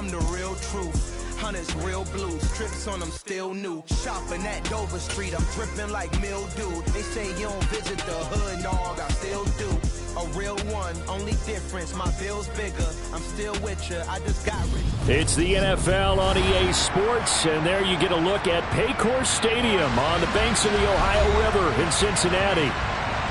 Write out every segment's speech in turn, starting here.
I'm the real truth. Hunters, real blues, trips on them still new. Shopping at Dover Street, I'm dripping like mildew. They say you don't visit the hood, dog, I still do. A real one, only difference, my bill's bigger. I'm still with you, I just got rich. It's the NFL on EA Sports, and there you get a look at Paycor Stadium on the banks of the Ohio River in Cincinnati.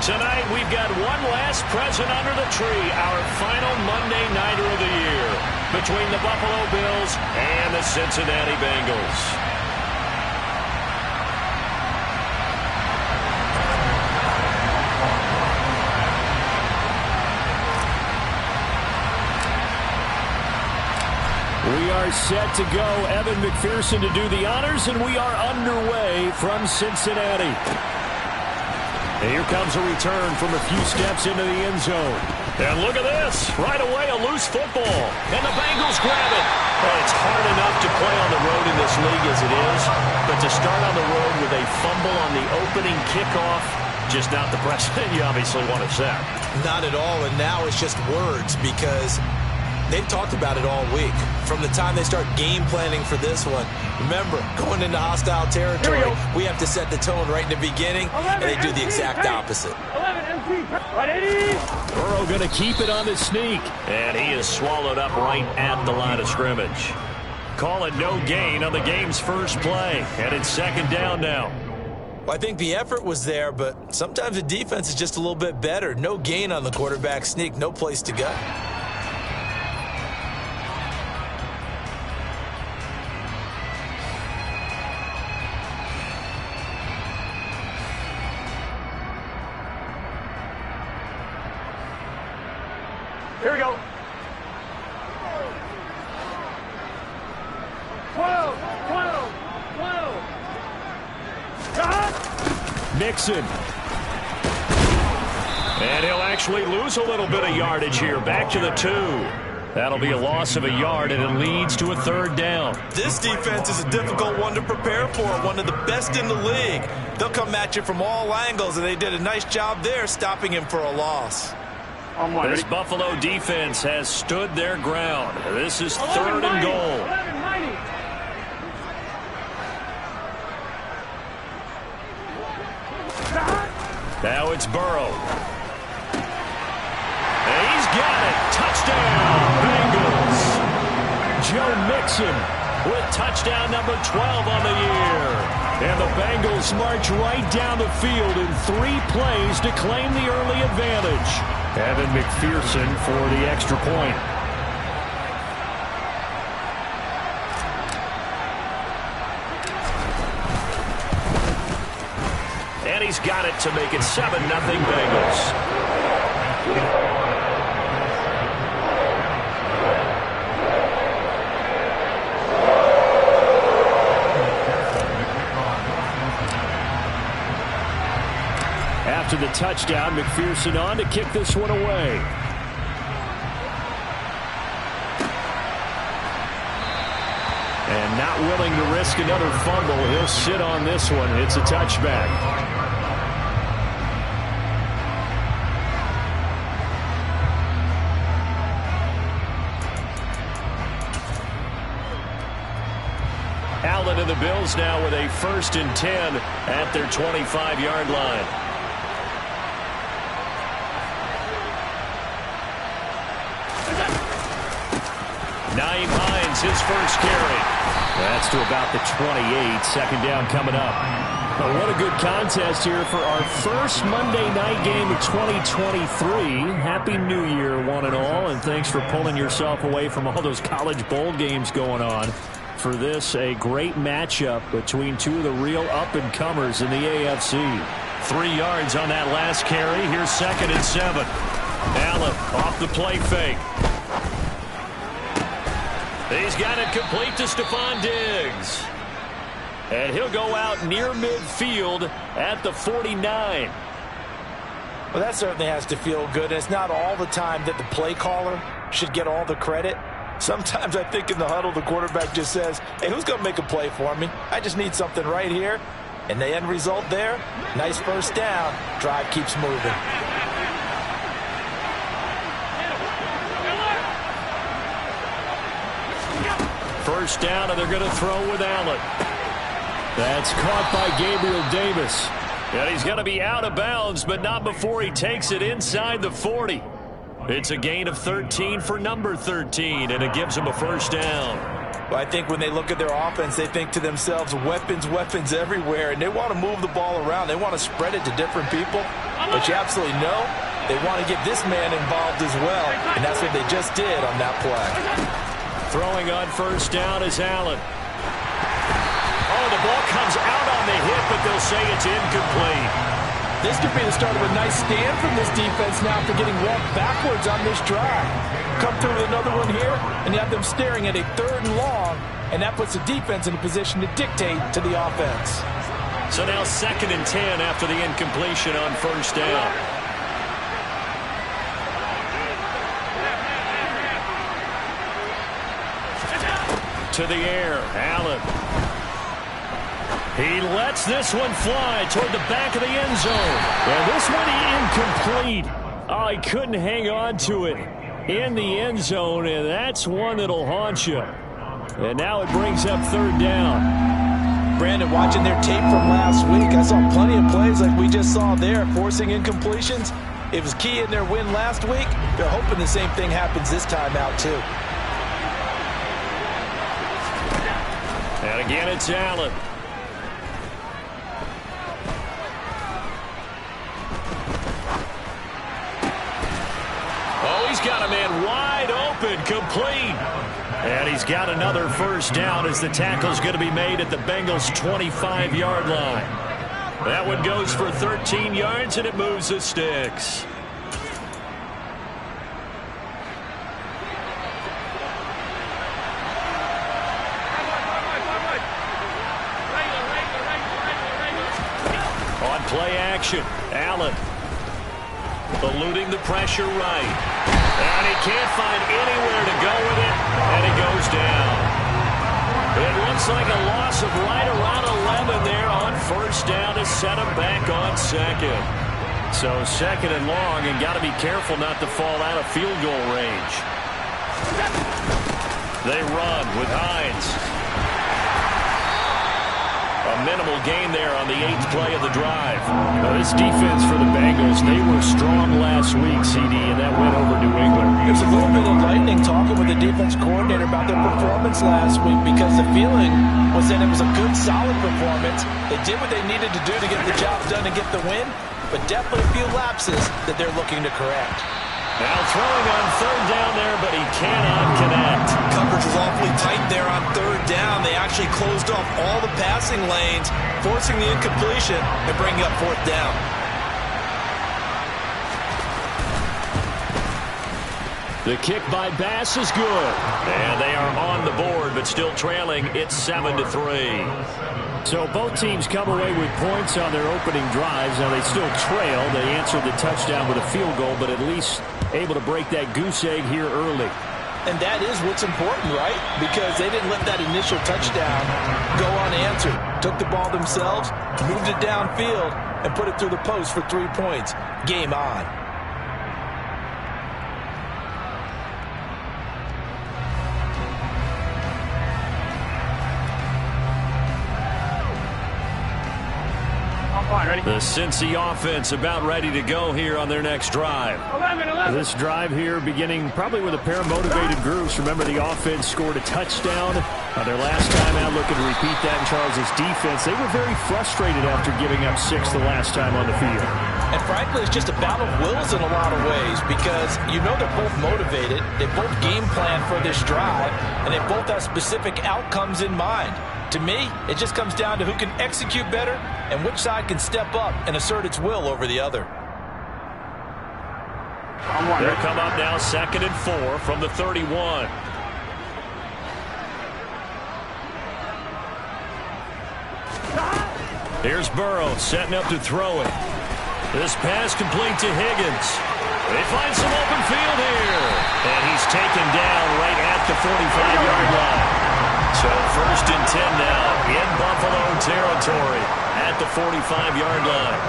Tonight, we've got one last present under the tree, our final Monday Nighter of the year, between the Buffalo Bills and the Cincinnati Bengals. We are set to go. Evan McPherson to do the honors, and we are underway from Cincinnati. And here comes a return from a few steps into the end zone. And look at this. Right away, a loose football. And the Bengals grab it. Well, it's hard enough to play on the road in this league as it is. But to start on the road with a fumble on the opening kickoff, just not the precedent you obviously want to set. Not at all, and now it's just words because they've talked about it all week. From the time they start game planning for this one, remember, going into hostile territory, we have to set the tone right in the beginning, and they do the exact opposite. Burrow going to keep it on the sneak. And he is swallowed up right at the line of scrimmage. Call it no gain on the game's first play. And it's second down now. Well, I think the effort was there, but sometimes the defense is just a little bit better. No gain on the quarterback sneak, no place to go. Here we go. 12, 12, 12. Mixon. And he'll actually lose a little bit of yardage here. Back to the 2. That'll be a loss of a yard, and it leads to a third down. This defense is a difficult one to prepare for, one of the best in the league. They'll come at you from all angles, and they did a nice job there stopping him for a loss. This Buffalo defense has stood their ground. This is third and goal. Now it's Burrow. And he's got it. Touchdown, Bengals. Joe Mixon with touchdown number 12 on the year. And the Bengals march right down the field in 3 plays to claim the early advantage. Evan McPherson for the extra point. And he's got it to make it 7-0 Bengals. After the touchdown, McPherson on to kick this one away. And not willing to risk another fumble, he'll sit on this one. It's a touchback. Allen and the Bills now with a 1st and 10 at their 25-yard line. Naeem Hines, his first carry. That's to about the 28. Second down coming up. Well, what a good contest here for our first Monday night game of 2023. Happy New Year, one and all, and thanks for pulling yourself away from all those college bowl games going on. For this, a great matchup between 2 of the real up-and-comers in the AFC. 3 yards on that last carry. Here's 2nd and 7. Allen off the play fake. He's got it complete to Stephon Diggs. And he'll go out near midfield at the 49. Well, that certainly has to feel good. And it's not all the time that the play caller should get all the credit. Sometimes I think in the huddle, the quarterback just says, hey, who's going to make a play for me? I just need something right here. And the end result there, nice first down. Drive keeps moving. First down, and they're going to throw with Allen. That's caught by Gabriel Davis. And he's going to be out of bounds, but not before he takes it inside the 40. It's a gain of 13 for number 13, and it gives him a first down. Well, I think when they look at their offense, they think to themselves, weapons, weapons everywhere, and they want to move the ball around. They want to spread it to different people, but you absolutely know they want to get this man involved as well, and that's what they just did on that play. Throwing on first down is Allen. Oh, the ball comes out on the hit, but they'll say it's incomplete. This could be the start of a nice stand from this defense now after getting walked backwards on this drive. Come through with another one here, and you have them staring at a 3rd and long, and that puts the defense in a position to dictate to the offense. So now 2nd and 10 after the incompletion on first down. To the air, Allen. He lets this one fly toward the back of the end zone. And this one incomplete. Oh, he couldn't hang on to it in the end zone, and that's one that'll haunt you. And now it brings up 3rd down. Brandon, watching their tape from last week, I saw plenty of plays like we just saw there, forcing incompletions. It was key in their win last week. They're hoping the same thing happens this time out, too. And again, it's Allen. Oh, he's got a man wide open, complete. And he's got another first down as the tackle's going to be made at the Bengals' 25-yard line. That one goes for 13 yards, and it moves the sticks. On play action, Allen eluding the pressure right. And he can't find anywhere to go with it, and he goes down. It looks like a loss of right around 11 there on first down to set him back on 2nd. So 2nd and long, and got to be careful not to fall out of field goal range. They run with Hines. A minimal gain there on the 8th play of the drive. Now, this defense for the Bengals, they were strong last week, CD, and that went over New England. It was a little bit enlightening talking with the defense coordinator about their performance last week, because the feeling was that it was a good, solid performance. They did what they needed to do to get the job done and get the win, but definitely a few lapses that they're looking to correct. Now throwing on 3rd down there, but he cannot connect. Coverage was awfully tight there on 3rd down. They actually closed off all the passing lanes, forcing the incompletion and bringing up 4th down. The kick by Bass is good. And they are on the board, but still trailing. It's 7-3. So both teams come away with points on their opening drives. Now they still trail. They answered the touchdown with a field goal, but at least able to break that goose egg here early. And that is what's important, right? Because they didn't let that initial touchdown go unanswered. Took the ball themselves, moved it downfield, and put it through the post for 3 points. Game on. The Cincy offense about ready to go here on their next drive. 11. This drive here beginning probably with a pair of motivated groups. Remember, the offense scored a touchdown their last time out. Looking to repeat that in Charles' defense. They were very frustrated after giving up 6 the last time on the field. And frankly, it's just a battle of wills in a lot of ways, because you know they're both motivated. They both game plan for this drive, and they both have specific outcomes in mind. To me, it just comes down to who can execute better and which side can step up and assert its will over the other. They'll come up now 2nd and 4 from the 31. Here's Burrow setting up to throw it. This pass complete to Higgins. They find some open field here. And he's taken down right at the 45-yard line. So 1st and 10 now in Buffalo territory at the 45-yard line.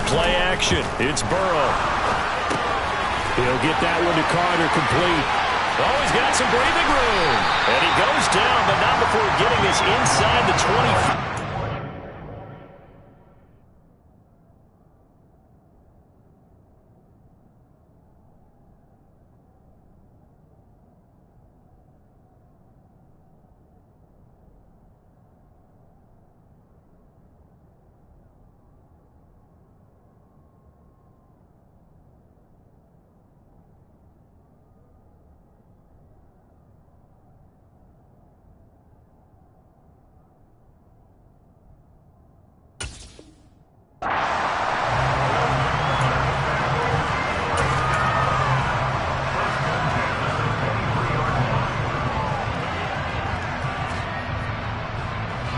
Play action. It's Burrow. He'll get that one to Carter complete. Oh, he's got some breathing room. And he goes down, but not before getting this inside the 20.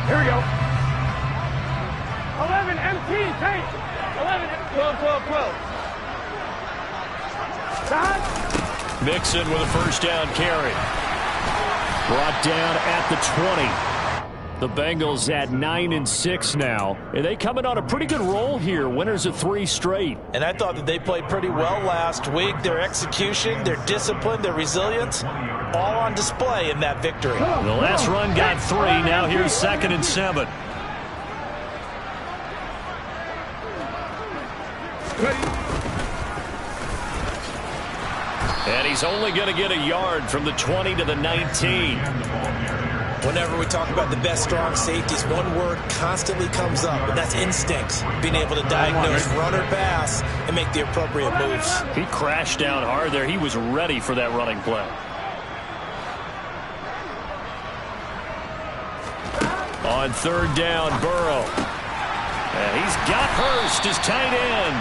Here we go. 11 MT, take. 11, 12, 12, 12. Stop. Mixon with a first down carry. Brought down at the 20. The Bengals at 9-6 now. And they coming on a pretty good roll here. Winners of 3 straight. And I thought that they played pretty well last week. Their execution, their discipline, their resilience, all on display in that victory. The last run got 3. Now here's 2nd and 7. And he's only going to get a yard from the 20 to the 19. Whenever we talk about the best strong safeties, one word constantly comes up, and that's instincts. Being able to diagnose run or pass and make the appropriate moves. He crashed down hard there. He was ready for that running play. On 3rd down, Burrow. And he's got Hurst, his tight end.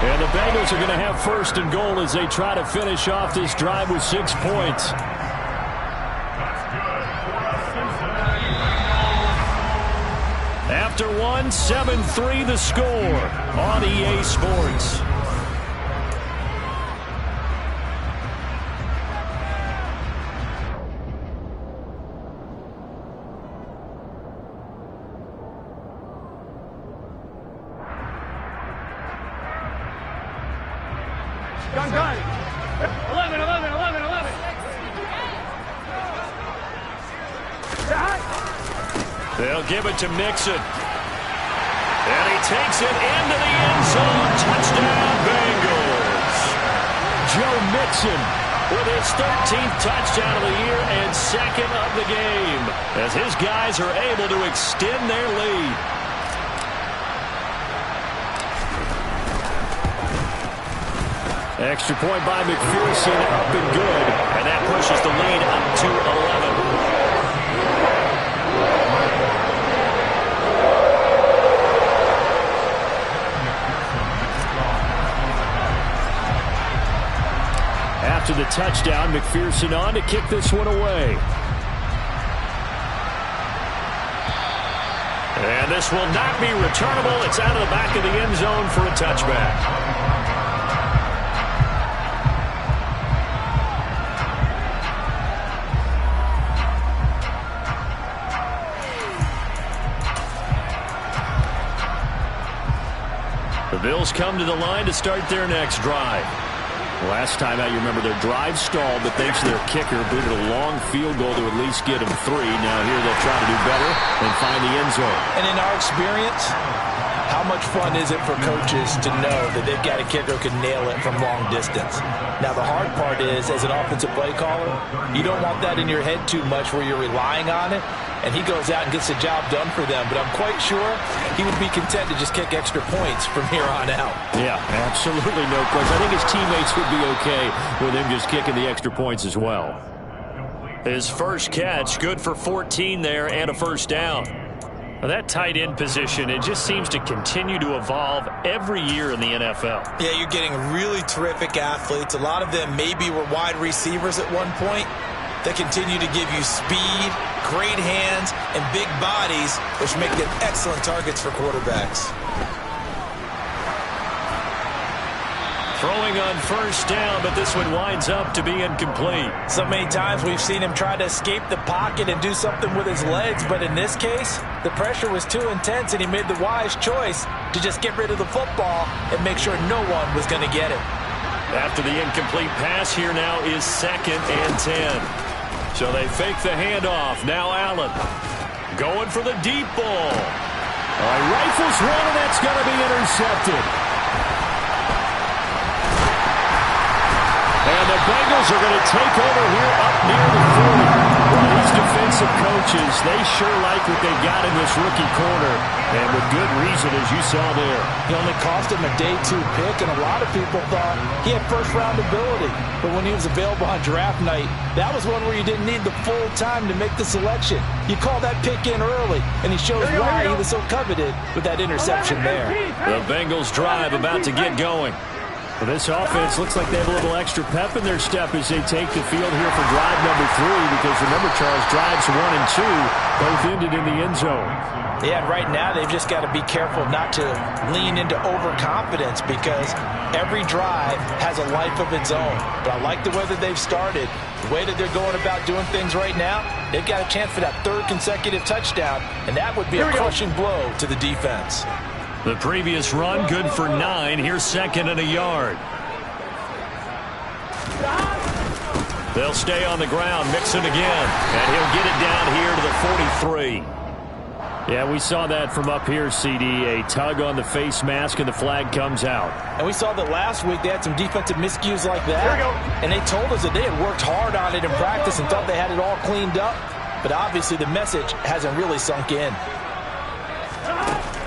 And the Bengals are going to have 1st and goal as they try to finish off this drive with 6 points. After 1, 7-3 the score on EA Sports. Gun. 11, 11, 11, 11. They'll give it to Mixon. And he takes it into the end zone. Touchdown, Bengals. Joe Mixon With his 13th touchdown of the year and 2nd of the game, as his guys are able to extend their lead. Extra point by McPherson, up and good. And that pushes the lead up to 11. After the touchdown, McPherson on to kick this one away. And this will not be returnable. It's out of the back of the end zone for a touchback. The Bills come to the line to start their next drive. Last time out, you remember their drive stalled, but thanks to their kicker, booted a long field goal to at least get them 3. Now here they'll try to do better and find the end zone. And in our experience, how much fun is it for coaches to know that they've got a kicker who can nail it from long distance? Now, the hard part is, as an offensive play caller, you don't want that in your head too much where you're relying on it, and he goes out and gets the job done for them. But I'm quite sure he would be content to just kick extra points from here on out. Yeah, absolutely no question. I think his teammates would be okay with him just kicking the extra points as well. His first catch, good for 14 there and a first down. Now that tight end position, it just seems to continue to evolve every year in the NFL. Yeah, you're getting really terrific athletes. A lot of them maybe were wide receivers at one point. They continue to give you speed, great hands, and big bodies, which make them excellent targets for quarterbacks. Throwing on first down, but this one winds up to be incomplete. So many times we've seen him try to escape the pocket and do something with his legs, but in this case, the pressure was too intense, and he made the wise choice to just get rid of the football and make sure no one was going to get it. After the incomplete pass, here now is 2nd and 10. So they fake the handoff. Now Allen going for the deep ball. All right, rifles one, and that's going to be intercepted. And the Bengals are going to take over here up near the 40. Well, these defensive coaches, they sure like what they've got in this rookie corner. And with good reason, as you saw there. He only cost him a day 2 pick, and a lot of people thought he had first-round ability. But when he was available on draft night, that was one where you didn't need the full time to make the selection. You call that pick in early, and he shows why he was so coveted with that interception there. The Bengals drive about to get going. Well, this offense looks like they have a little extra pep in their step as they take the field here for drive number 3, because remember, Charles, drives 1 and 2 both ended in the end zone. Yeah, right now they've just got to be careful not to lean into overconfidence, because every drive has a life of its own. But I like the way that they've started, the way that they're going about doing things right now. They've got a chance for that 3rd consecutive touchdown, and that would be a crushing blow to the defense. The previous run, good for 9. Here's 2nd and a yard. They'll stay on the ground, mixing again, and he'll get it down here to the 43. Yeah, we saw that from up here, CD. A tug on the face mask, and the flag comes out. And we saw that last week they had some defensive miscues like that. Here we go. And they told us that they had worked hard on it in practice and thought they had it all cleaned up. But obviously the message hasn't really sunk in.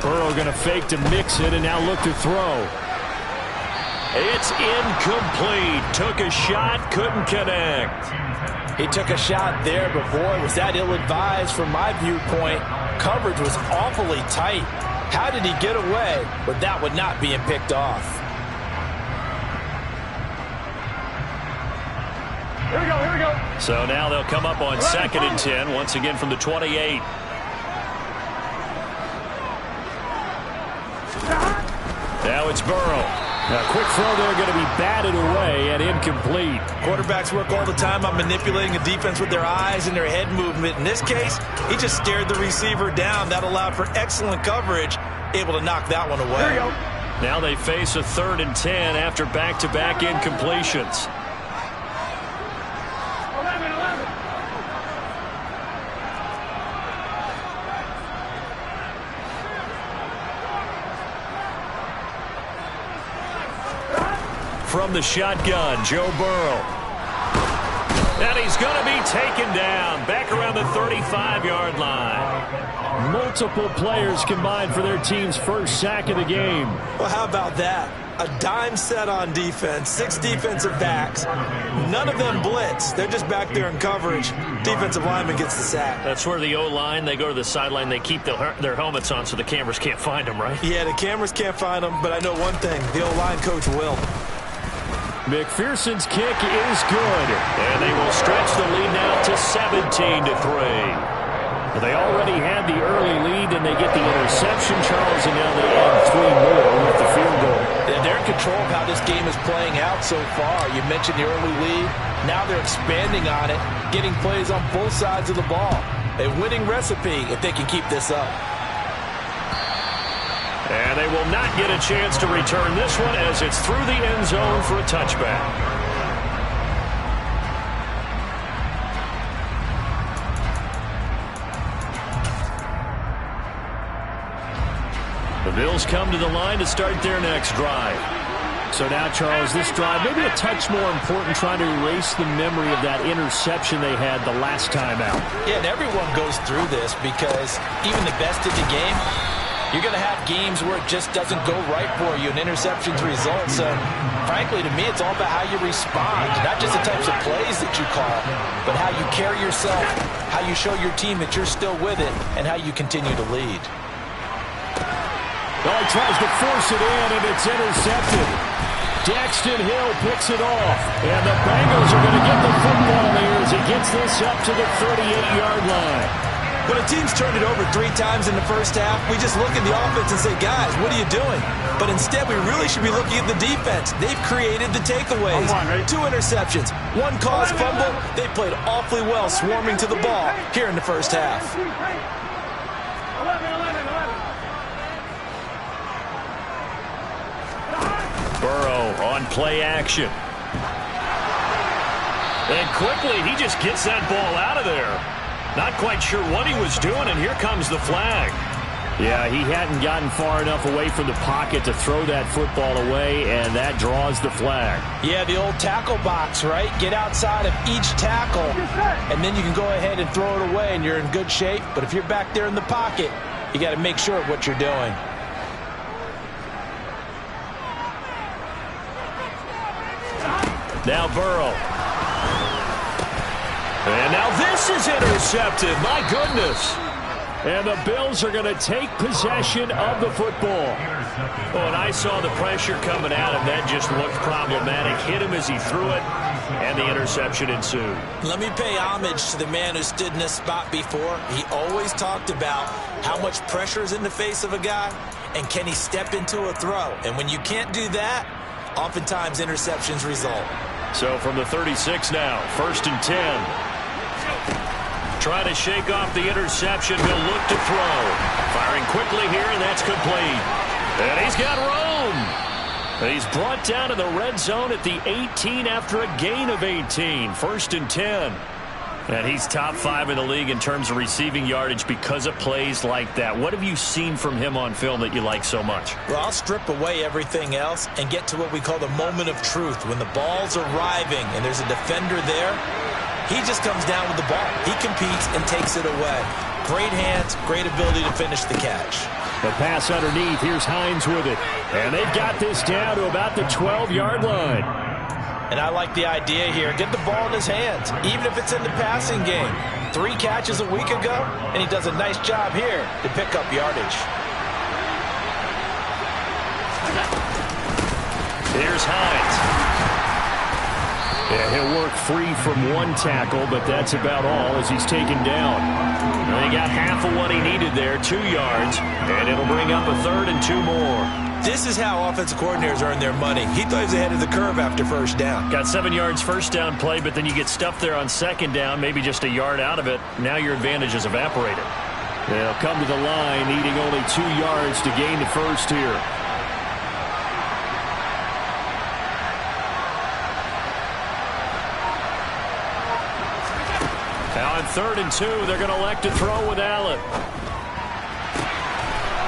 Burrow going to fake to mix it, and now look to throw. It's incomplete. Took a shot, couldn't connect. He took a shot there, but boy, was that ill-advised from my viewpoint. Coverage was awfully tight. How did he get away with that one not being picked off? Here we go, here we go. So now they'll come up on 2nd and 10, once again from the 28. Now it's Burrow. A quick throw there, going to be batted away and incomplete. Quarterbacks work all the time on manipulating a defense with their eyes and their head movement. In this case, he just stared the receiver down. That allowed for excellent coverage, able to knock that one away. Now they face a 3rd and 10 after back-to-back incompletions. 11. From the shotgun, Joe Burrow. And he's going to be taken down back around the 35-yard line. Multiple players combined for their team's first sack of the game. Well, how about that? A dime set on defense, 6 defensive backs. None of them blitz. They're just back there in coverage. Defensive lineman gets the sack. That's where the O-line, they go to the sideline, they keep their helmets on so the cameras can't find them, right? Yeah, the cameras can't find them, but I know one thing. The O-line coach will. McPherson's kick is good. And they will stretch the lead now to 17-3. They already had the early lead, and they get the interception, Charles, and now they add 3 more with the field goal. Yeah, they're in control of how this game is playing out so far. You mentioned the early lead. Now they're expanding on it, getting plays on both sides of the ball. A winning recipe if they can keep this up. And they will not get a chance to return this one as it's through the end zone for a touchback. The Bills come to the line to start their next drive. So now, Charles, this drive maybe a touch more important, trying to erase the memory of that interception they had the last time out. Yeah, and everyone goes through this because even the best in the game, you're going to have games where it just doesn't go right for you, and interceptions result. So, frankly, to me, it's all about how you respond, not just the types of plays that you call, but how you carry yourself, how you show your team that you're still with it, and how you continue to lead. Well, he tries to force it in, and it's intercepted. Daxton Hill picks it off, and the Bengals are going to get the football here as he gets this up to the 38-yard line. When a team's turned it over 3 times in the first half, we just look at the offense and say, guys, what are you doing? But instead, we really should be looking at the defense. They've created the takeaways. 2 interceptions, 1 caused fumble. They played awfully well swarming to the ball here in the first half. 11. Burrow on play action. And quickly, he just gets that ball out of there. Not quite sure what he was doing, and here comes the flag. Yeah, he hadn't gotten far enough away from the pocket to throw that football away, and that draws the flag. Yeah, the old tackle box, right? Get outside of each tackle, and then you can go ahead and throw it away, and you're in good shape. But if you're back there in the pocket, you got to make sure of what you're doing. Now Burrow. And now this is intercepted. My goodness. And the Bills are going to take possession of the football. Oh, and I saw the pressure coming at him. That just looked problematic. Hit him as he threw it, and the interception ensued. Let me pay homage to the man who stood in this spot before. He always talked about how much pressure is in the face of a guy, and can he step into a throw. And when you can't do that, oftentimes interceptions result. So from the 36 now, 1st and 10. Trying to shake off the interception. He'll look to throw. Firing quickly here, and that's complete. And he's got room. He's brought down in the red zone at the 18 after a gain of 18. 1st and 10. And he's top 5 in the league in terms of receiving yardage because of plays like that. What have you seen from him on film that you like so much? Well, I'll strip away everything else and get to what we call the moment of truth. When the ball's arriving and there's a defender there, he just comes down with the ball. He competes and takes it away. Great hands, great ability to finish the catch. The pass underneath. Here's Hines with it. And they've got this down to about the 12-yard line. And I like the idea here. Get the ball in his hands, even if it's in the passing game. 3 catches a week ago, and he does a nice job here to pick up yardage. Here's Hines. Yeah, he'll work free from one tackle, but that's about all as he's taken down. They got half of what he needed there, 2 yards, and it'll bring up a 3rd and 2 more. This is how offensive coordinators earn their money. He thought he was ahead of the curve after 1st down. Got 7 yards first down play, but then you get stuffed there on 2nd down, maybe just a yard out of it. Now your advantage is evaporated. They'll come to the line, needing only 2 yards to gain the first here. Now on 3rd and 2, they're going to elect to throw with Allen.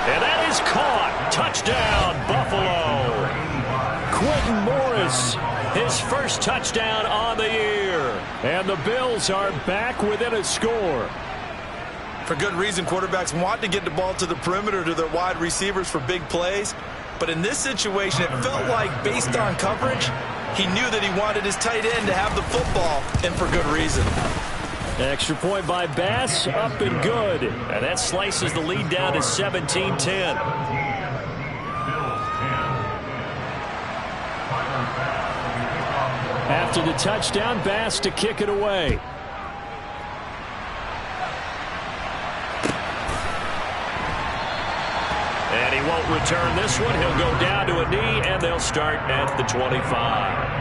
And that is caught. Touchdown, Buffalo. Quentin Morris, his first touchdown on the year. And the Bills are back within a score. For good reason, quarterbacks want to get the ball to the perimeter to their wide receivers for big plays. But in this situation, it felt like, based on coverage, he knew that he wanted his tight end to have the football, and for good reason. Extra point by Bass, up and good. And that slices the lead down to 17-10. After the touchdown, Bass to kick it away. And he won't return this one. He'll go down to a knee, and they'll start at the 25.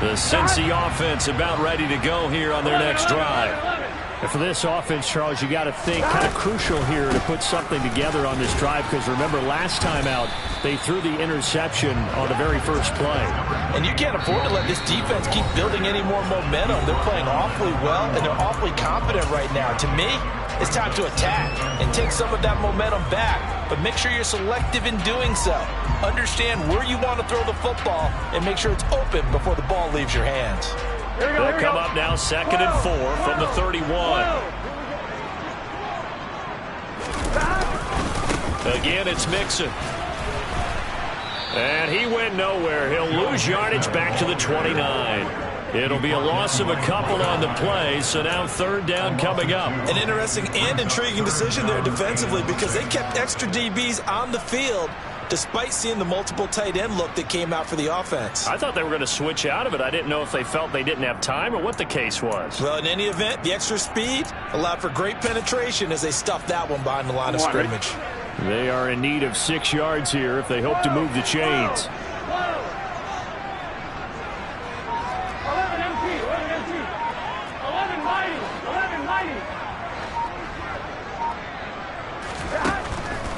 The Cincy offense about ready to go here on their next drive. And for this offense, Charles, you got to think kind of crucial here to put something together on this drive, because remember last time out they threw the interception on the very first play. And you can't afford to let this defense keep building any more momentum. They're playing awfully well, and they're awfully confident right now. To me, it's time to attack and take some of that momentum back, but make sure you're selective in doing so. Understand where you want to throw the football and make sure it's open before the ball leaves your hands. They'll come up now 2nd and 4 from the 31. Again, it's Mixon. And he went nowhere. He'll lose yardage back to the 29. It'll be a loss of a couple on the play, so now 3rd down coming up. An interesting and intriguing decision there defensively, because they kept extra DBs on the field despite seeing the multiple tight end look that came out for the offense. I thought they were going to switch out of it. I didn't know if they felt they didn't have time or what the case was. Well, in any event, the extra speed allowed for great penetration as they stuffed that one behind the line of scrimmage. They are in need of 6 yards here if they hope to move the chains. 11 empty. 11 mighty. 11 mighty.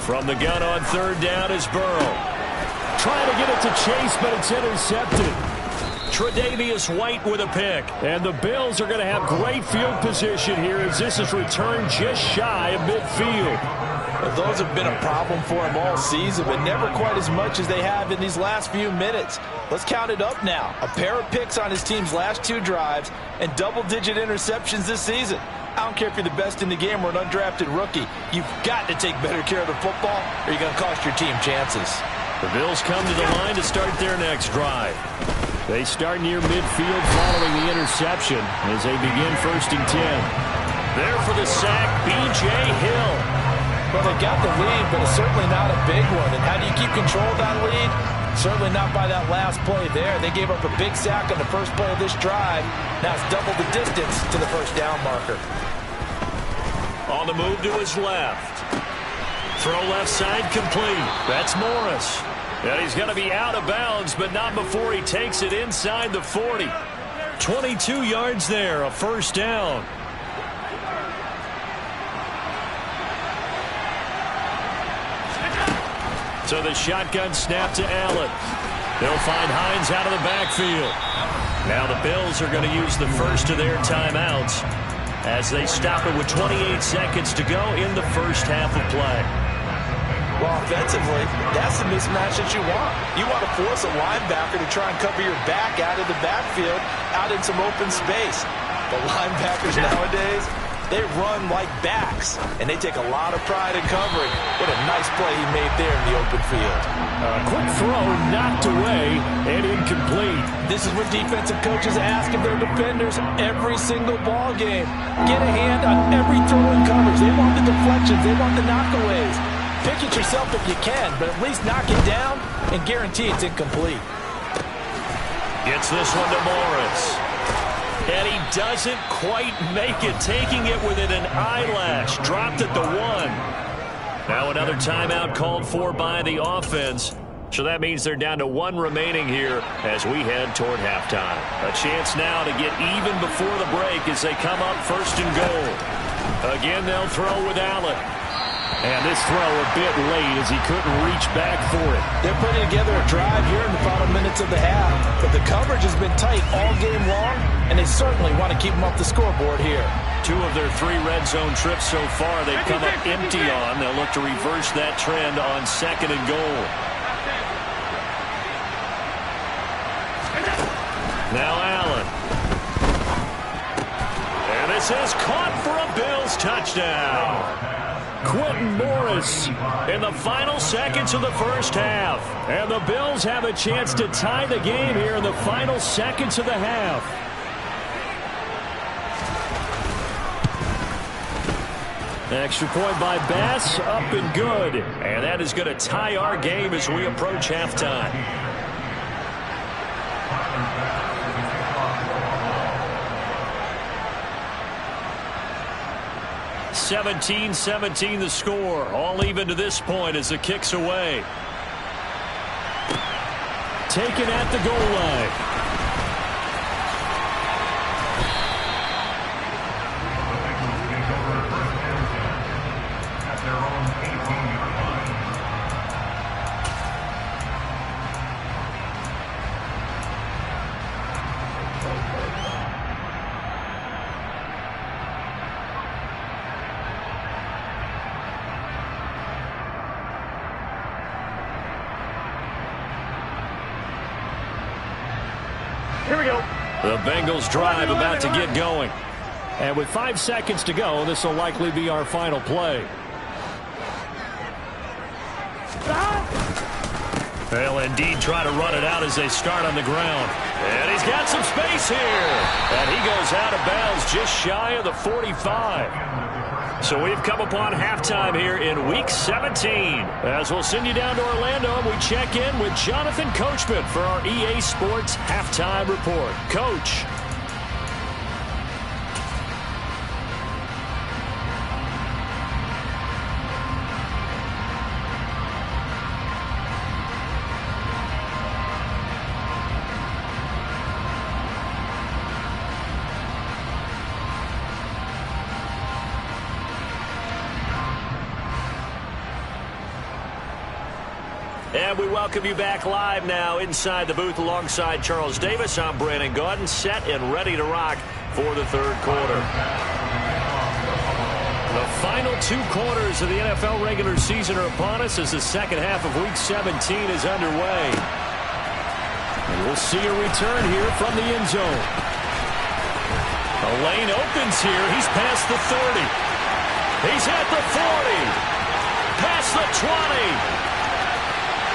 From the gun on 3rd down is Burrow. Trying to get it to Chase, but it's intercepted. Tre'Davious White with a pick. And the Bills are going to have great field position here as this is returned just shy of midfield. Well, those have been a problem for him all season, but never quite as much as they have in these last few minutes. Let's count it up now. A pair of picks on his team's last 2 drives and double-digit interceptions this season. I don't care if you're the best in the game or an undrafted rookie. You've got to take better care of the football or you're going to cost your team chances. The Bills come to the line to start their next drive. They start near midfield following the interception as they begin 1st and 10. There for the sack, B.J. Hill. Well, they got the lead, but it's certainly not a big one. And how do you keep control of that lead? Certainly not by that last play there. They gave up a big sack on the first play of this drive. Now it's double the distance to the 1st down marker. On the move to his left. Throw left side complete. That's Morris. And he's going to be out of bounds, but not before he takes it inside the 40. 22 yards there, a 1st down. So the shotgun snap to Allen. They'll find Hines out of the backfield. Now the Bills are going to use the first of their timeouts as they stop it with 28 seconds to go in the 1st half of play. Well, offensively, that's the mismatch that you want. You want to force a linebacker to try and cover your back out of the backfield, out in some open space. The linebackers nowadays, they run like backs, and they take a lot of pride in covering. What a nice play he made there in the open field. A quick throw knocked away and incomplete. This is what defensive coaches ask of their defenders every single ball game. Get a hand on every throw in coverage. They want the deflections. They want the knockaways. Pick it yourself if you can, but at least knock it down and guarantee it's incomplete. Gets this one to Morris. And he doesn't quite make it, taking it within an eyelash. Dropped at the 1. Now another timeout called for by the offense. So that means they're down to 1 remaining here as we head toward halftime. A chance now to get even before the break as they come up 1st and goal. Again, they'll throw with Allen. And this throw a bit late as he couldn't reach back for it. They're putting together a drive here in the final minutes of the half, but the coverage has been tight all game long, and they certainly want to keep them off the scoreboard here. 2 of their 3 red zone trips so far they've come up empty on. They'll look to reverse that trend on 2nd and goal. Now Allen. And this is caught for a Bills touchdown. Quentin Morris in the final seconds of the 1st half. And the Bills have a chance to tie the game here in the final seconds of the half. Extra point by Bass, up and good. And that is going to tie our game as we approach halftime. (17-17) the score. All even to this point as the kick's away. Taken at the goal line. Here we go. The Bengals drive about to get going. And with 5 seconds to go, this will likely be our final play. They'll indeed try to run it out as they start on the ground. And he's got some space here. And he goes out of bounds just shy of the 45. So we've come upon halftime here in Week 17. As we'll send you down to Orlando, and we check in with Jonathan Coachman for our EA Sports Halftime Report. Coach. And we welcome you back live now inside the booth alongside Charles Davis. I'm Brandon Gaudin, set and ready to rock for the third quarter. The final 2 quarters of the NFL regular season are upon us as the second half of Week 17 is underway. And we'll see a return here from the end zone. A lane opens here. He's past the 30. He's at the 40. Past the 20.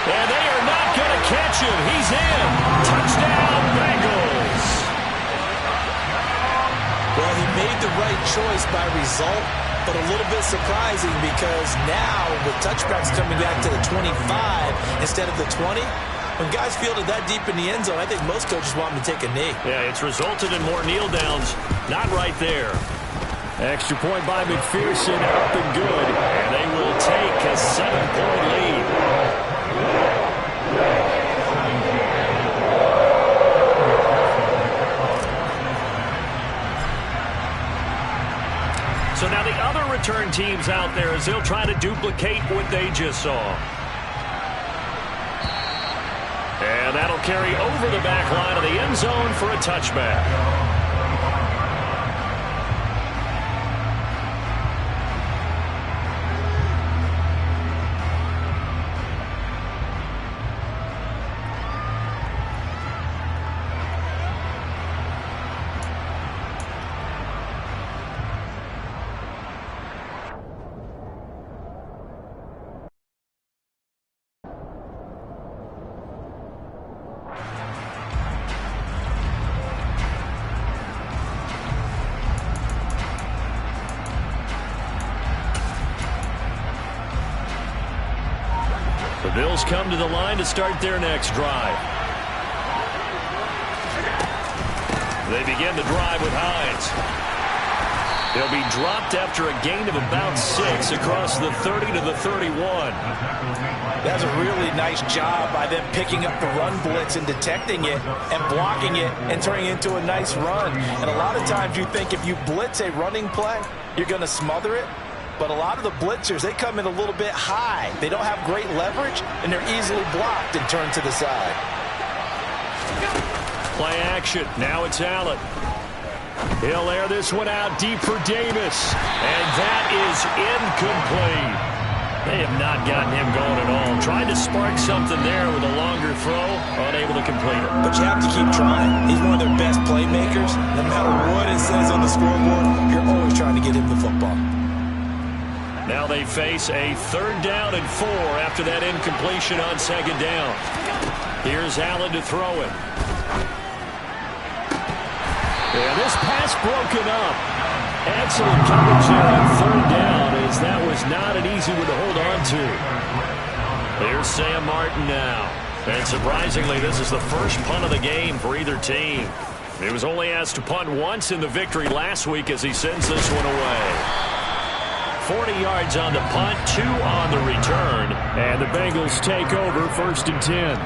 And they are not going to catch him. He's in. Touchdown, Bengals. Well, he made the right choice by result, but a little bit surprising because now with touchbacks coming back to the 25 instead of the 20, when guys fielded that deep in the end zone, I think most coaches want him to take a knee. Yeah, it's resulted in more kneel downs. Not right there. Extra point by McPherson, up and good. And they will take a 7-point lead. So now the other return teams out there as they'll try to duplicate what they just saw. And that'll carry over the back line of the end zone for a touchback. The Bills come to the line to start their next drive. They begin the drive with Hines. They'll be dropped after a gain of about 6 across the 30 to the 31. That's a really nice job by them picking up the run blitz and detecting it and blocking it and turning it into a nice run. And a lot of times you think if you blitz a running play, you're going to smother it. But a lot of the blitzers, they come in a little bit high. They don't have great leverage, and they're easily blocked and turned to the side. Play action. Now it's Allen. He'll air this one out deep for Davis. And that is incomplete. They have not gotten him going at all. Tried to spark something there with a longer throw. Unable to complete it. But you have to keep trying. He's one of their best playmakers. No matter what it says on the scoreboard, you're always trying to get him the football. Now they face a 3rd down and 4 after that incompletion on 2nd down. Here's Allen to throw it. And this pass broken up. Excellent coverage there on 3rd down as that was not an easy one to hold on to. Here's Sam Martin now. And surprisingly, this is the first punt of the game for either team. He was only asked to punt once in the victory last week as he sends this one away. 40 yards on the punt, 2 on the return. And the Bengals take over 1st and 10.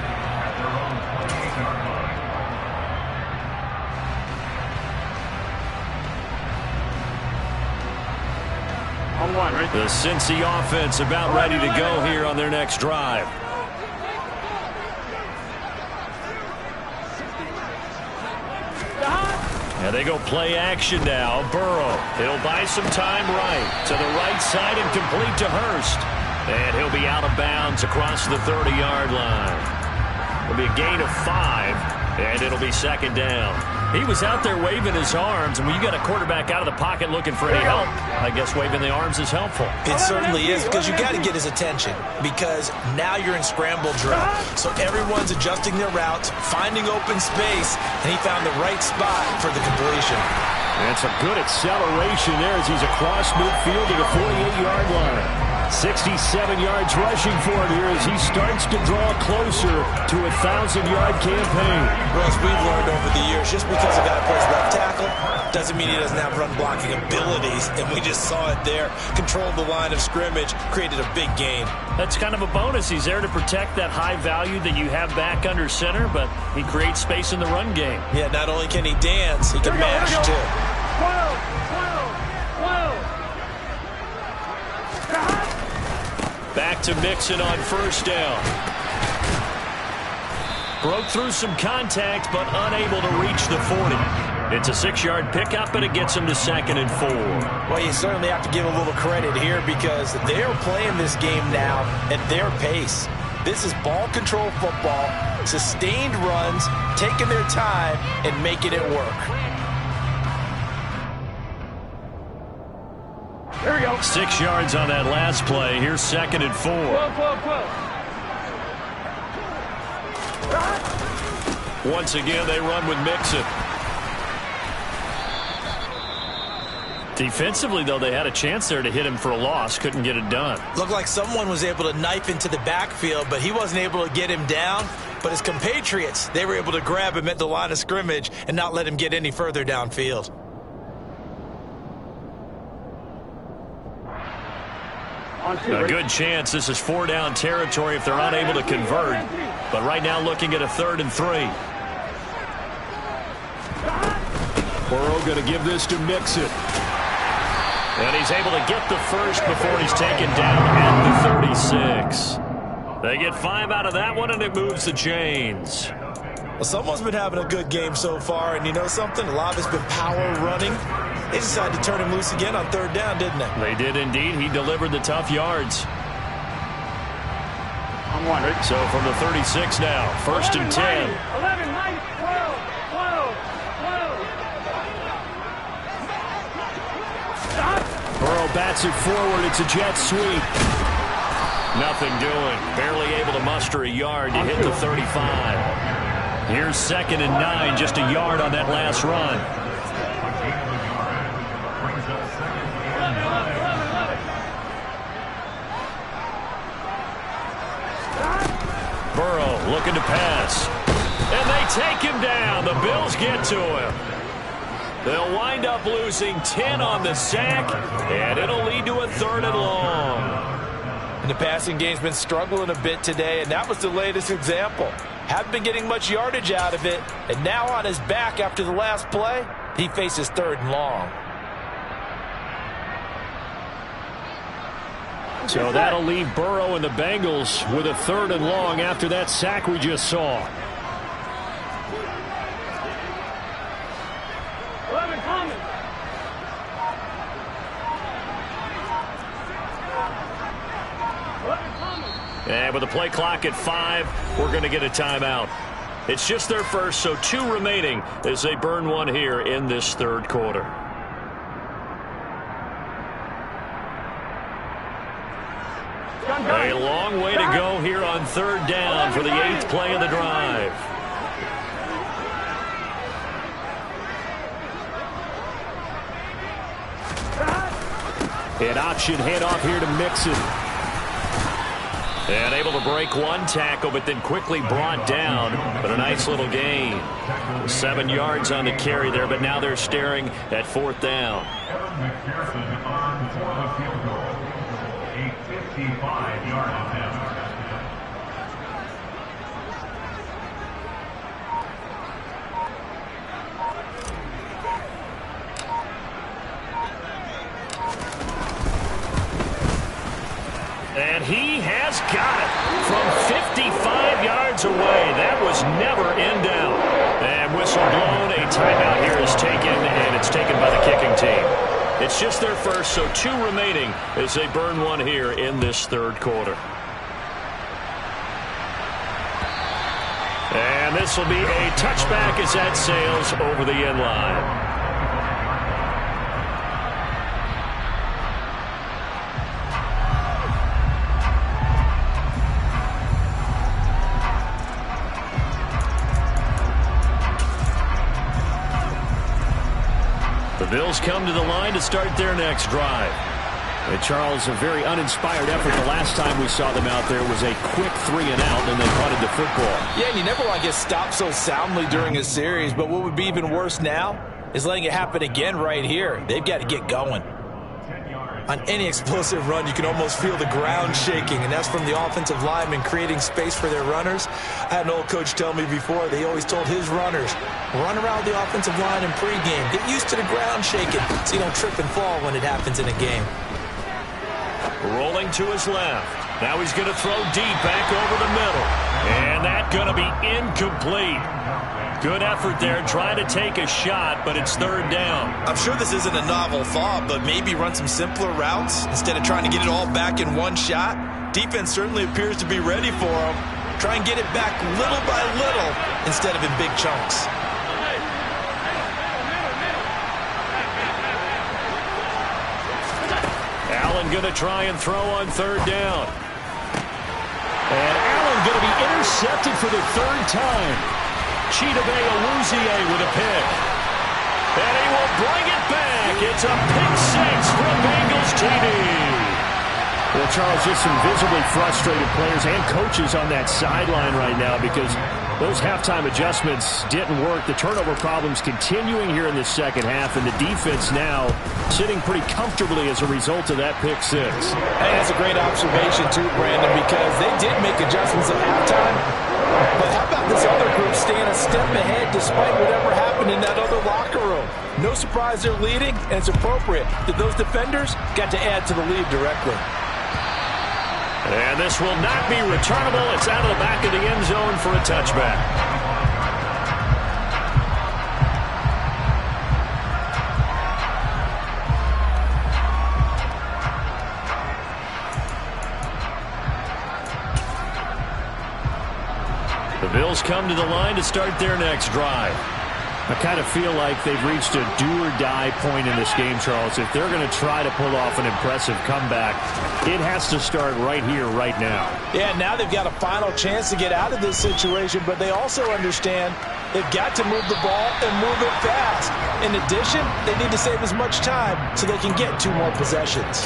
On 1, right? The Cincy offense about ready to go here on their next drive. And they go play action now. Burrow. He'll buy some time right. To the right side and complete to Hurst. And he'll be out of bounds across the 30-yard line. It'll be a gain of 5, and it'll be 2nd down. He was out there waving his arms, and when you got a quarterback out of the pocket looking for any help, I guess waving the arms is helpful. It certainly is, because you got to get his attention, because now you're in scramble drill. So everyone's adjusting their routes, finding open space, and he found the right spot for the completion. And some good acceleration there as he's across midfield to the 48-yard line. 67 yards rushing for him here as he starts to draw closer to a 1,000-yard campaign. Well, as we've learned over the years, just because a guy plays left tackle doesn't mean he doesn't have run-blocking abilities, and we just saw it there. Controlled the line of scrimmage, created a big gain. That's kind of a bonus. He's there to protect that high value that you have back under center, but he creates space in the run game. Yeah, not only can he dance, he can mash, too. Back to Mixon on 1st down. Broke through some contact, but unable to reach the 40. It's a 6-yard pickup, and it gets him to 2nd and 4. Well, you certainly have to give a little credit here because they're playing this game now at their pace. This is ball control football, sustained runs, taking their time, and making it work. Here we go. 6 yards on that last play. Here's 2nd and 4. 12. Once again, they run with Mixon. Defensively, though, they had a chance there to hit him for a loss. Couldn't get it done. Looked like someone was able to knife into the backfield, but he wasn't able to get him down. But his compatriots, they were able to grab him at the line of scrimmage and not let him get any further downfield. A good chance this is 4-down territory if they're unable to convert. But right now looking at a 3rd and 3. Burrow going to give this to Mixon. And he's able to get the first before he's taken down at the 36. They get 5 out of that one, and it moves the chains. Well, someone's been having a good game so far, and you know something? A lot of it's been power running. They decided to turn him loose again on 3rd down, didn't they? They did indeed. He delivered the tough yards. I'm wondering. So from the 36 now, 1st and 10. 11, 9, 12, 12, 12. Stop. Burrow bats it forward. It's a jet sweep. Nothing doing. Barely able to muster a yard to hit the 35. Here's 2nd and 9, just a yard on that last run. Burrow looking to pass. And they take him down. The Bills get to him. They'll wind up losing 10 on the sack, and it'll lead to a 3rd and long. And the passing game's been struggling a bit today, and that was the latest example. Haven't been getting much yardage out of it, and now on his back after the last play, he faces 3rd and long. So that'll leave Burrow and the Bengals with a 3rd and long after that sack we just saw. 11 coming. And with the play clock at 5, we're going to get a timeout. It's just their first, so 2 remaining as they burn one here in this 3rd quarter. A long way to go here on 3rd down for the 8th play of the drive. An option handoff here to Mixon. And able to break one tackle, but then quickly brought down. But a nice little gain. 7 yards on the carry there, but now they're staring at 4th down. And he has got it from 55 yards away. That was never in doubt. And whistle blown. A timeout here is taken, and it's taken by the kicking team. It's just their first, so 2 remaining as they burn one here in this 3rd quarter. And this will be a touchback as that sails over the end line. The Bills come to the line to start their next drive. And Charles, a very uninspired effort. The last time we saw them out there was a quick 3-and-out, and they punted the football. Yeah, and you never want to get stopped so soundly during a series, but what would be even worse now is letting it happen again right here. They've got to get going. On any explosive run, you can almost feel the ground shaking, and that's from the offensive linemen creating space for their runners. I had an old coach tell me before, they always told his runners, run around the offensive line in pregame. Get used to the ground shaking so you don't trip and fall when it happens in a game. Rolling to his left. Now he's going to throw deep back over the middle. And that's going to be incomplete. Good effort there trying to take a shot, but it's third down. I'm sure this isn't a novel thought, but maybe run some simpler routes instead of trying to get it all back in one shot. Defense certainly appears to be ready for him. Try and get it back little by little instead of in big chunks. Allen going to try and throw on third down. And Allen going to be intercepted for the third time. Chidobe Awuzie with a pick. And he will bring it back. It's a pick six for Bengals TD. Well, Charles, just some visibly frustrated players and coaches on that sideline right now because those halftime adjustments didn't work. The turnover problems continuing here in the second half, and the defense now sitting pretty comfortably as a result of that pick six. I think that's a great observation, too, Brandon, because they did make adjustments at halftime. But how about this other group staying a step ahead despite whatever happened in that other locker room? No surprise they're leading, and it's appropriate that those defenders got to add to the lead directly. And this will not be returnable. It's out of the back of the end zone for a touchback. The Bills come to the line to start their next drive. I kind of feel like they've reached a do-or-die point in this game, Charles. If they're going to try to pull off an impressive comeback, it has to start right here, right now. Yeah, now they've got a final chance to get out of this situation, but they also understand they've got to move the ball and move it fast. In addition, they need to save as much time so they can get 2 more possessions.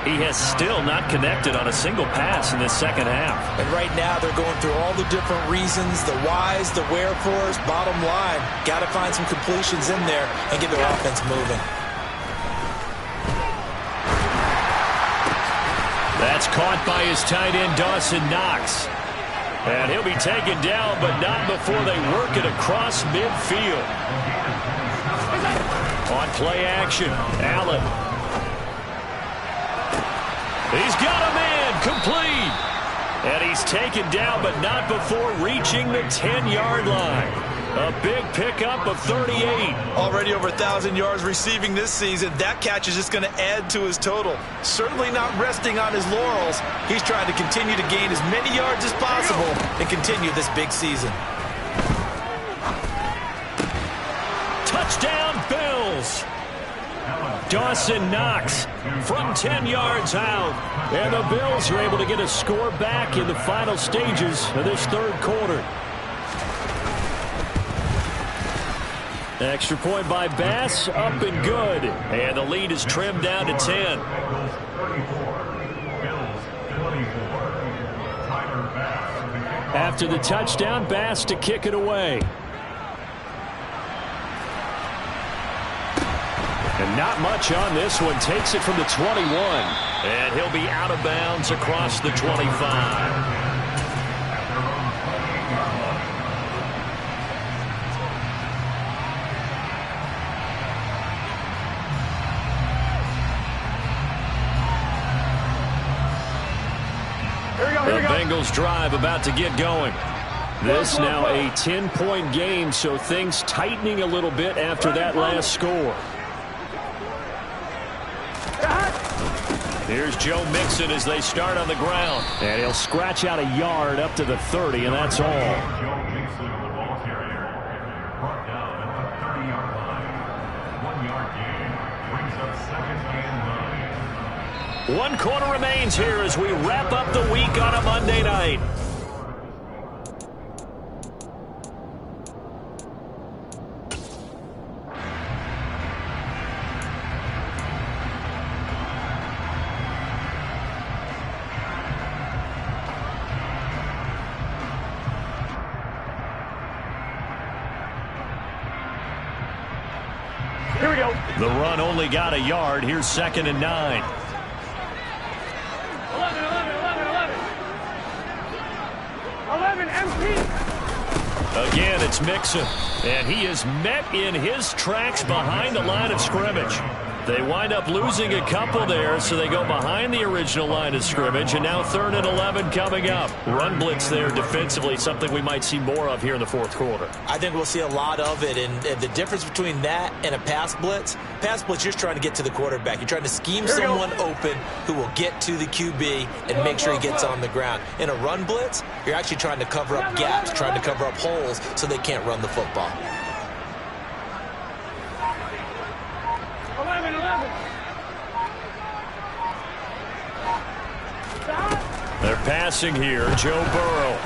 He has still not connected on a single pass in this second half. And right now they're going through all the different reasons, the whys, the wherefores. Bottom line, got to find some completions in there and get their offense moving. That's caught by his tight end, Dawson Knox. And he'll be taken down, but not before they work it across midfield. On play action, Allen. He's got a man, complete. And he's taken down, but not before reaching the 10-yard line. A big pickup of 38. Already over 1,000 yards receiving this season. That catch is just going to add to his total. Certainly not resting on his laurels. He's trying to continue to gain as many yards as possible and continue this big season. Touchdown, Bills. Dawson Knox from 10 yards out. And the Bills are able to get a score back in the final stages of this third quarter. Extra point by Bass, up and good. And the lead is trimmed down to 10. After the touchdown, Bass to kick it away. And not much on this one. Takes it from the 21. And he'll be out of bounds across the 25. The Bengals drive about to get going. This now a 10-point game, so things tightening a little bit after that last score. Here's Joe Mixon as they start on the ground. And he'll scratch out a yard up to the 30, and that's all. One quarter remains here as we wrap up the week on a Monday night. Here we go. The run only got a yard. Here's 2nd and 9. 11 MP. Again, it's Mixon. And he is met in his tracks behind the line of scrimmage. They wind up losing a couple there, so they go behind the original line of scrimmage, and now 3rd and 11 coming up. Run blitz there defensively, something we might see more of here in the fourth quarter. I think we'll see a lot of it, and the difference between that and a pass blitz, you're just trying to get to the quarterback. You're trying to scheme someone open who will get to the QB and make sure he gets on the ground. In a run blitz, you're actually trying to cover up gaps, trying to cover up holes so they can't run the football. 11. They're passing here, Joe Burrow.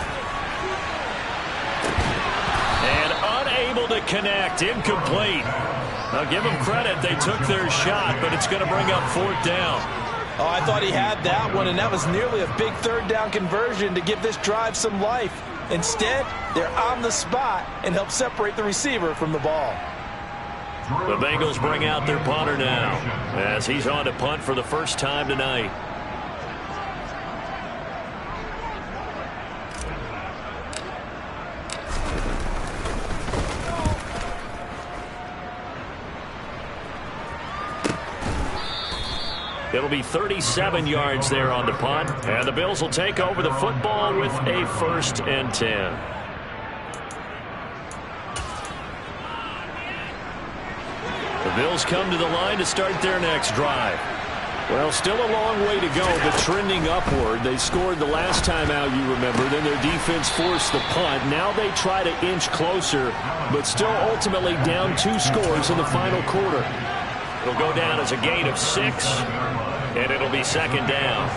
And unable to connect, incomplete. Now give them credit, they took their shot, but it's going to bring up 4th down. Oh, I thought he had that one, and that was nearly a big 3rd down conversion to give this drive some life. Instead, they're on the spot and help separate the receiver from the ball. The Bengals bring out their punter now as he's on to punt for the first time tonight. It'll be 37 yards there on the punt, and the Bills will take over the football with a 1st and 10. The Bills come to the line to start their next drive. Well, still a long way to go, but trending upward. They scored the last time out, you remember. Then their defense forced the punt. Now they try to inch closer, but still ultimately down 2 scores in the final quarter. It'll go down as a gain of 6, and it'll be 2nd down.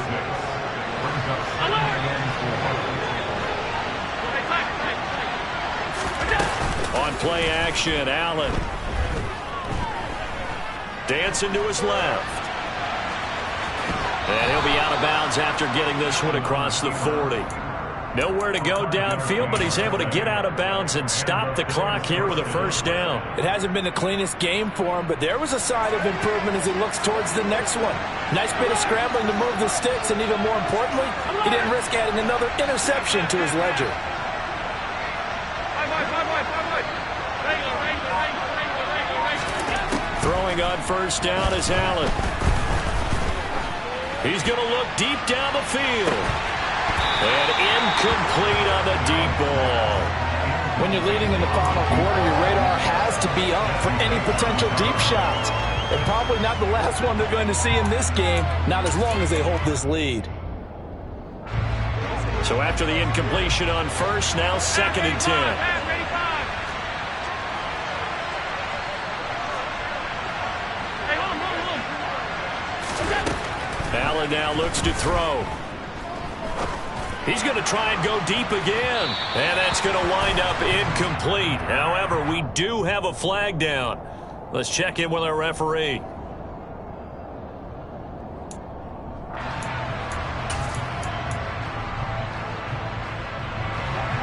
On play action, Allen. Dancing to his left. And he'll be out of bounds after getting this one across the 40. Nowhere to go downfield, but he's able to get out of bounds and stop the clock here with a 1st down. It hasn't been the cleanest game for him, but there was a sign of improvement as he looks towards the next one. Nice bit of scrambling to move the sticks, and even more importantly, he didn't risk adding another interception to his ledger. Throwing on 1st down is Allen. He's going to look deep down the field. And incomplete on the deep ball. When you're leading in the final quarter, your radar has to be up for any potential deep shots. And probably not the last one they're going to see in this game, not as long as they hold this lead. So after the incompletion on 1st, now 2nd and 10. Allen now looks to throw. He's going to try and go deep again. And that's going to wind up incomplete. However, we do have a flag down. Let's check in with our referee.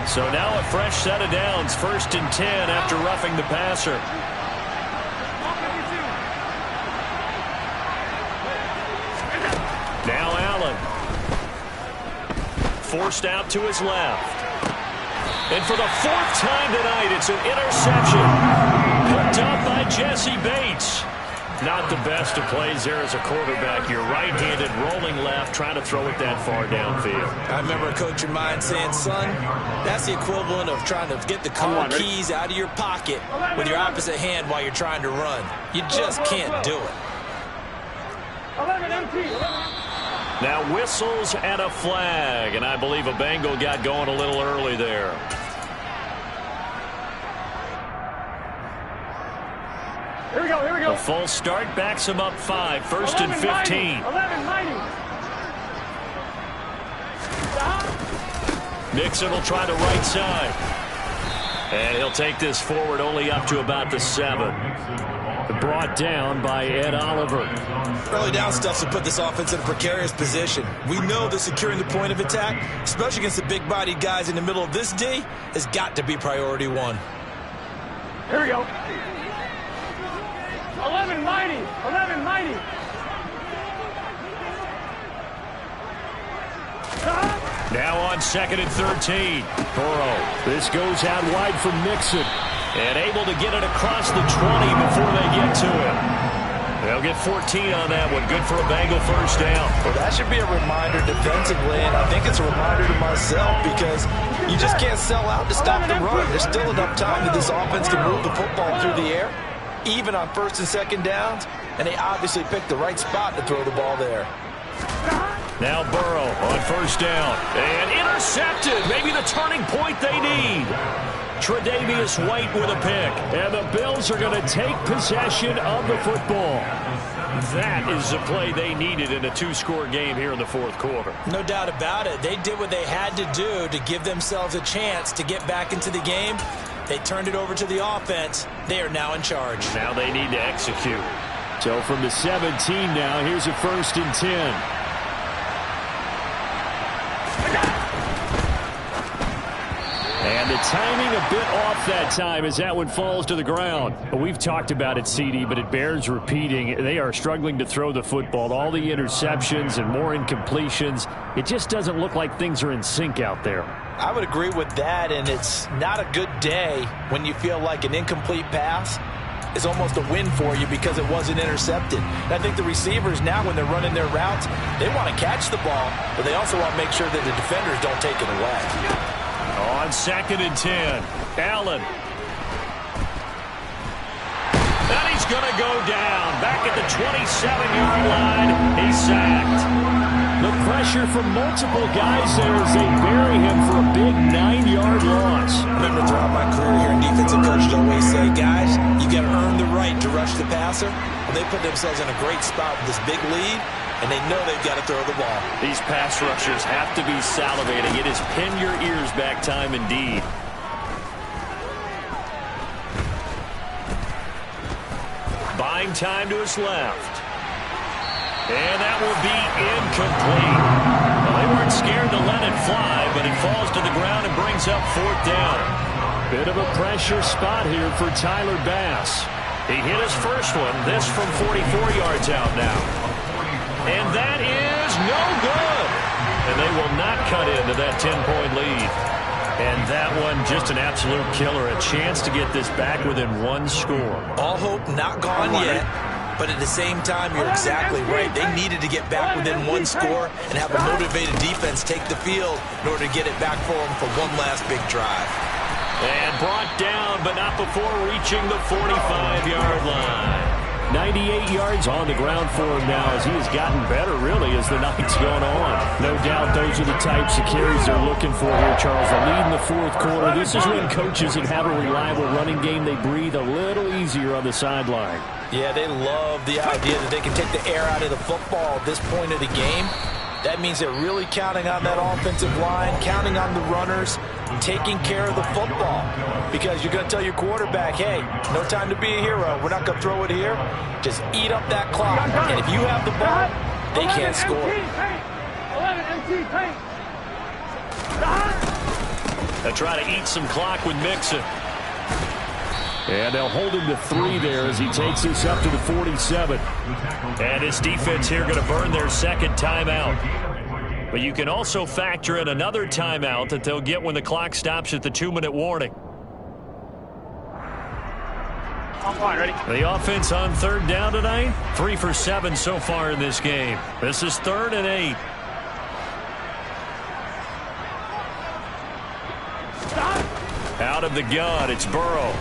So now a fresh set of downs. 1st and 10 after roughing the passer. Now Allen. Forced out to his left. And for the 4th time tonight, it's an interception. Picked up by Jesse Bates. Not the best of plays there as a quarterback. You're right-handed, rolling left, trying to throw it that far downfield. I remember a coach of mine saying, son, that's the equivalent of trying to get the car keys out of your pocket with your opposite hand while you're trying to run. You just can't do it. 11 empty. Now whistles and a flag, and I believe a Bengal got going a little early there. Here we go. A false start backs him up 5, 1st and 15. 11 mighty. Nixon will try the right side. And he'll take this forward only up to about the 7. Brought down by Ed Oliver. Early down stuff to put this offense in a precarious position. We know that securing the point of attack, especially against the big-bodied guys in the middle of this D, has got to be priority 1. Here we go. 11 mighty. 11 mighty. Now on 2nd and 13. Burrow. This goes out wide from Nixon. And able to get it across the 20 before they get to it. They'll get 14 on that one. Good for a Bengal first down. Well, that should be a reminder defensively, and I think it's a reminder to myself because you just can't sell out to stop the run. There's still enough time that this offense can move the football through the air, even on first and second downs, and they obviously picked the right spot to throw the ball there. Now Burrow on first down. And intercepted. Maybe the turning point they need. Tre'Davious White with a pick. And the Bills are going to take possession of the football. That is the play they needed in a two-score game here in the fourth quarter. No doubt about it. They did what they had to do to give themselves a chance to get back into the game. They turned it over to the offense. They are now in charge. Now they need to execute. So from the 17 now, here's a 1st and 10. And the timing a bit off that time as that one falls to the ground. We've talked about it, CD, but it bears repeating. They are struggling to throw the football. All the interceptions and more incompletions. It just doesn't look like things are in sync out there. I would agree with that, and it's not a good day when you feel like an incomplete pass is almost a win for you because it wasn't intercepted. And I think the receivers now, when they're running their routes, they want to catch the ball, but they also want to make sure that the defenders don't take it away. On 2nd and 10, Allen. And he's going to go down. Back at the 27-yard line, he's sacked. The pressure from multiple guys there as they bury him for a big 9-yard loss. Remember, throughout my career here in defensive coaches always say, guys, you got to earn the right to rush the passer. Well, they put themselves in a great spot with this big lead, and they know they've got to throw the ball. These pass rushers have to be salivating. It is pin your ears back time indeed. Buying time to his left. And that will be incomplete. Well, they weren't scared to let it fly, but it falls to the ground and brings up 4th down. Bit of a pressure spot here for Tyler Bass. He hit his first one, this from 44 yards out now. And that is no good. And they will not cut into that 10-point lead. And that one just an absolute killer. A chance to get this back within one score. All hope not gone yet. But at the same time, you're exactly right. They needed to get back within one score and have a motivated defense take the field in order to get it back for them for one last big drive. And brought down, but not before reaching the 45-yard line. 98 yards on the ground for him now as he has gotten better, really, as the night's gone on. No doubt those are the types of carries they're looking for here, Charles. The lead in the fourth quarter. This is when coaches that have a reliable running game, they breathe a little easier on the sideline. Yeah, they love the idea that they can take the air out of the football at this point of the game. That means they're really counting on that offensive line, counting on the runners, taking care of the football. Because you're going to tell your quarterback, hey, no time to be a hero. We're not going to throw it here. Just eat up that clock. And if you have the ball, they can't score. 11 MT paint. They try to eat some clock with Mixon. And they'll hold him to 3 there as he takes this up to the 47. And his defense here going to burn their second timeout. But you can also factor in another timeout that they'll get when the clock stops at the 2-minute warning. Ready? The offense on 3rd down tonight, 3 for 7 so far in this game. This is 3rd and 8. Out of the gun, it's Burrow.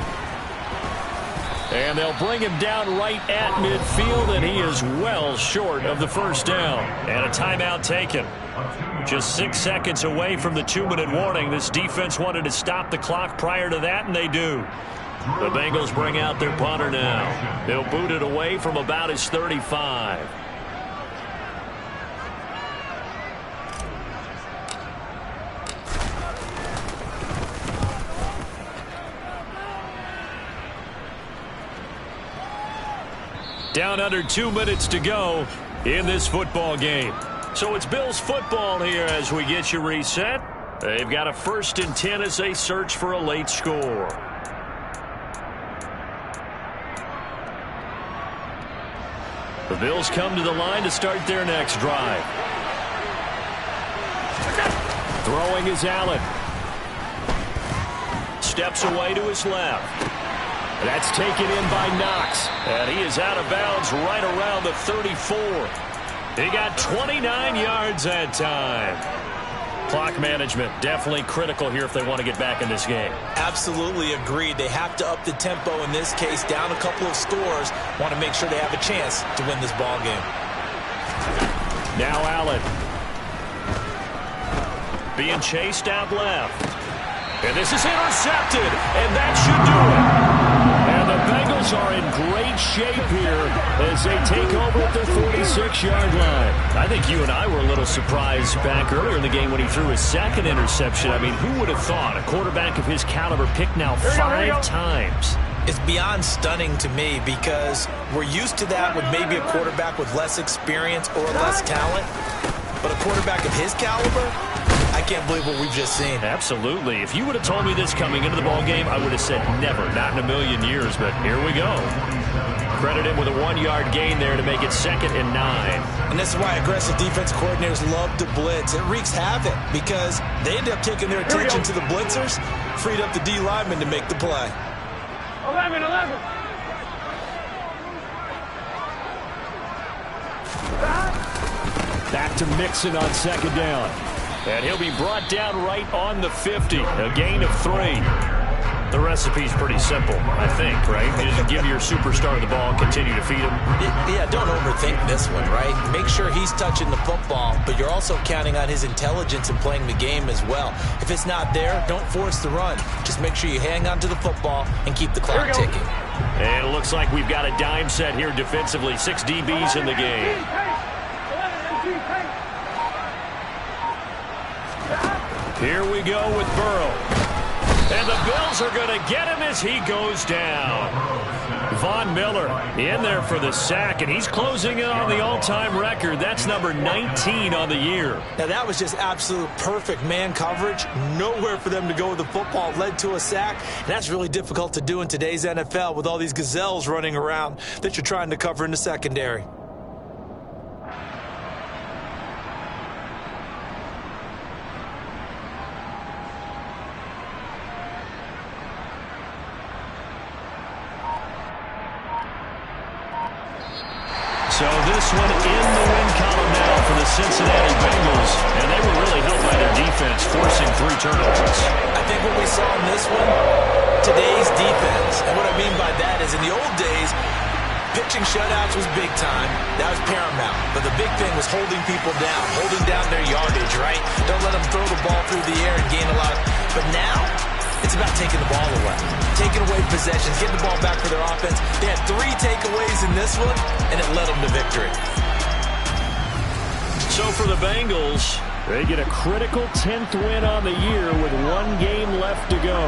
And they'll bring him down right at midfield, and he is well short of the first down. And a timeout taken. Just 6 seconds away from the 2-minute warning. This defense wanted to stop the clock prior to that, and they do. The Bengals bring out their punter now. They'll boot it away from about his 35. Down under 2 minutes to go in this football game. So it's Bills football here as we get you reset. They've got a 1st and 10 as they search for a late score. The Bills come to the line to start their next drive. Throwing is Allen. Steps away to his left. That's taken in by Knox. And he is out of bounds right around the 34. He got 29 yards that time. Clock management definitely critical here if they want to get back in this game. Absolutely agreed. They have to up the tempo in this case, down a couple of scores. Want to make sure they have a chance to win this ball game. Now Allen. Being chased out left. And this is intercepted. And that should do it. And the Bengals are in great shape here as they take over at their 46-yard line. I think you and I were a little surprised back earlier in the game when he threw his second interception. I mean, who would have thought a quarterback of his caliber picked now 5 times? It's beyond stunning to me because we're used to that with maybe a quarterback with less experience or less talent. But a quarterback of his caliber, I can't believe what we've just seen. Absolutely. If you would have told me this coming into the ballgame, I would have said never, not in a million years, but here we go. Credit him with a 1-yard gain there to make it 2nd and 9. And this is why aggressive defense coordinators love to blitz. It wreaks havoc because they end up taking their attention to the blitzers, freed up the D lineman to make the play. 11. Back to Mixon on 2nd down. And he'll be brought down right on the 50. A gain of 3. The recipe's pretty simple, I think, right? You just give your superstar the ball and continue to feed him. Yeah, don't overthink this one, right? Make sure he's touching the football, but you're also counting on his intelligence in playing the game as well. If it's not there, don't force the run. Just make sure you hang on to the football and keep the clock ticking. And it looks like we've got a dime set here defensively. 6 DBs in the game. Here we go with Burrow. And the Bills are going to get him as he goes down. Von Miller in there for the sack, and he's closing in on the all-time record. That's number 19 on the year. Now, that was just absolute perfect man coverage. Nowhere for them to go with the football. Led to a sack. And that's really difficult to do in today's NFL with all these gazelles running around that you're trying to cover in the secondary. So this one in the win column now for the Cincinnati Bengals, and they were really helped by their defense, forcing 3 turnovers. I think what we saw in this one, today's defense, and what I mean by that is in the old days, pitching shutouts was big time. That was paramount. But the big thing was holding people down, holding down their yardage, right? Don't let them throw the ball through the air and gain a lot. But now, it's about taking the ball away. Taking away possessions, getting the ball back for their offense. They had 3 takeaways in this one, and it led them to victory. So for the Bengals, they get a critical 10th win on the year with 1 game left to go.